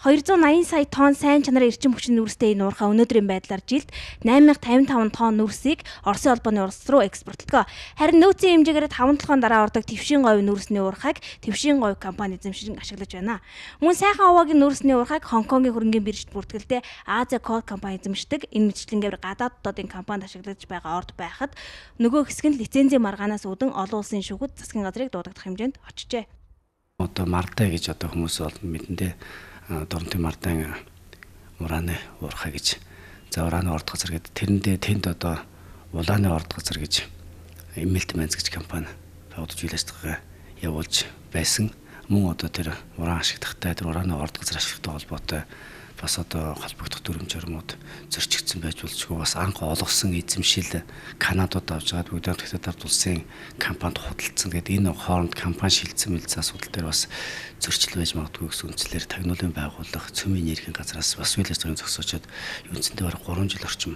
280 сая тонн сайн чанарын эрчим хүчний нүүрстэй энэ уурхай өнөөдрийн байдлаар жилд 8055 тонн нүүрсийг Оросын холбооны улс руу экспортлдог. Харин нөөцийн хэмжээгээр 5 толгойн дараа ордог Твшийн говь нүүрсний уурхайг Твшийн говь компани эзэмшин ашиглаж байна. Мөн сайхан овоогийн нүүрсний уурхайг Хонконгийн хөрөнгийн биржид бүртгэлтэй Азия Код компани эзэмшдэг. Энэ мэтчлэнгээр гадаад дотоодын компанид ашиглаж байгаа орд байхад нөгөө хэсэг нь лицензийн маргаанаас үүдэн олон улсын шүүхэд засгийн газрыг дуудагдах хэмжээнд очжээ. Одоо Мартай гэж одоо хүмүүс бол мэдэндээ Дорнотын Мартай ураны уурхай гэж. За ураны орд газар гэдэг. Тэрэндээ тэнд одоо улааны орд газар гэж Эмэлт Манз гэж компани удаж үйл ажиллагаа явуулж байсан. Мөн одоо тэр уран ашиглахтай тэр ураны орд газар ашигтай холбоотой бас одоо холбогдох дүрм журмууд зөрчигдсөн байж болзгүй бас анх олгосон эзэмшил Канадад авч байгаа бүгд Хятад улсын компанид худалдсан гэдэг энэ хооронд компани шилжсэн мэлзээ асуудал дээр бас зөрчил байж магадгүй гэсэн үндслээр тагнуулын байгууллага цөмийн энергийн газраас бас үйл ажиллагааны зогсоочод үндсэндээ бараг 3 жил орчим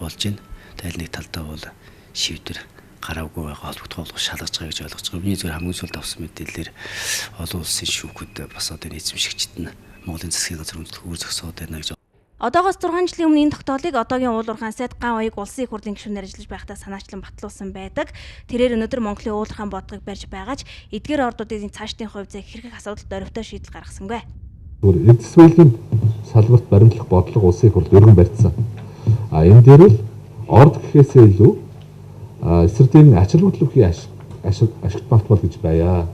болж байна. Тэгэл нэг талдаа бол шийдвэр гараагүй байгаа холбогдох шалгаж байгаа гэж ойлгож байгаа. Миний зөвхөн хамгийн сүүлд авсан мэдээлэлээр олон улсын шүүхүүд бас одоо эзэмшигчид нь Монголын засгийн газар үндэслэх үр зогсоод байна гэж. Одоогоос 6 жилийн өмнө энэ тогтоолыг одоогийн уул уурхайн сайд Ган Уяг улсын их хурлын гишүүнээр ажиллаж байхдаа санаачлан батлуулсан байдаг. Тэрээр өнөөдөр Монголын уул уурхайн бодлогыг барьж байгаач эдгээр ордуудын цаашдын хувь зай хэрхэх асуудалд оривтой шийдэл гаргасангүй. Эдс соёлын салбарт баримтлах бодлого улсын их хурл өргөн барьсан. Энэ дээр л орд гэхээсээ илүү эсрэг ач холбогдлын ашигт багтмал гэж байя.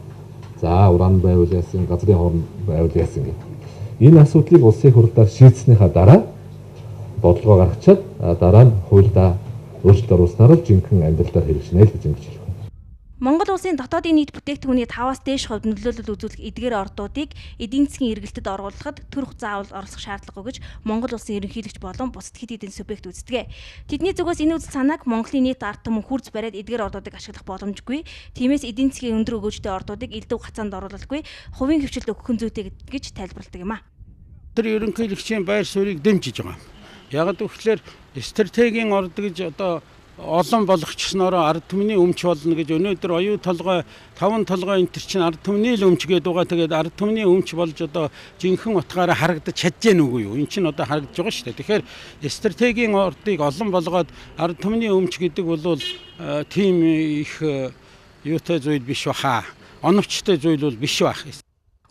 За уран байвал яасан, газрын хооронд байвал яасан гэх. Энэ асуудлыг улсын хурлаар шийдснийхаа дараа бодлогоо гаргачаад дараа нь хуульдаа өөрчлөлт оруулснаар л жинхэнэ амьдралаар хэрэгжинэ л гэж ингэж хэлэх. Монгол улсын дотоодын нийт бүтээгдэхүүний 5-аас дээш хувьд нөлөөлөл үзүүлэх эдгээр ордуудыг эдийн засгийн эргэлтэд оруулахад төрөх заавал оруулах шаардлагагүй гэж Монгол улсын ерөнхийлөгч болон бусад хэд хэдэн субъект үздэг. Тэдний зүгээс энэ үзэл санааг Монголын нийт ард түмэн хурц бариад эдгээр ордуудыг ашиглах боломжгүй. Тиймээс эдийн засгийн өндөр өгөөжтэй ордуудыг элдв хацаанд оруулалгүй, хувийн хөвчлөлт өгөх зүйтэй гэж тайлбарладаг юм а. Тэр ерөнхийлөгчийн байр суурийг дэмжиж байгаа. Яг гэвэл стратегийн орд гэж одоо олон болгочсноор ард түмний өмч болно гэж өнөөдөр оюу толгой 5 толгой энэ чинь ард түмний л өмч гэдэг байгаа. Тэгээд ард түмний өмч болж одоо жинхэнэ утгаараа харагдаж чадж гэнэ үгүй юу? Энэ чинь одоо харагдаж байгаа шүү дээ. Тэгэхээр стратегийн ордыг олон болгоод ард түмний өмч гэдэг бол тийм их юутай зүйл биш баха. Оновчтой зүйл бол биш байх.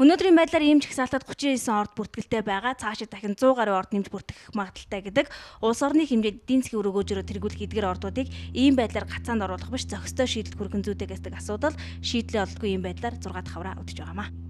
Өнөөдрийн байдлаар ийм чагсаалтад 39 орд бүртгэлтэй байгаа. Цаашид дахин 100 гаруй орд нэмж бүртгэх магадaltaй гэдэг. Улс орны хэмжээнд эдийн засгийн өрөөгөөжөөр тэргүүлэх эдгээр ордуудыг ийм байдлаар гацаанд оруулах биш зохистой шийдэл хүргэн зүйтэй гэдэг асуудал шийдлээ олдгүй ийм байдлаар 6 дахь авраа өдөж байгаамаа.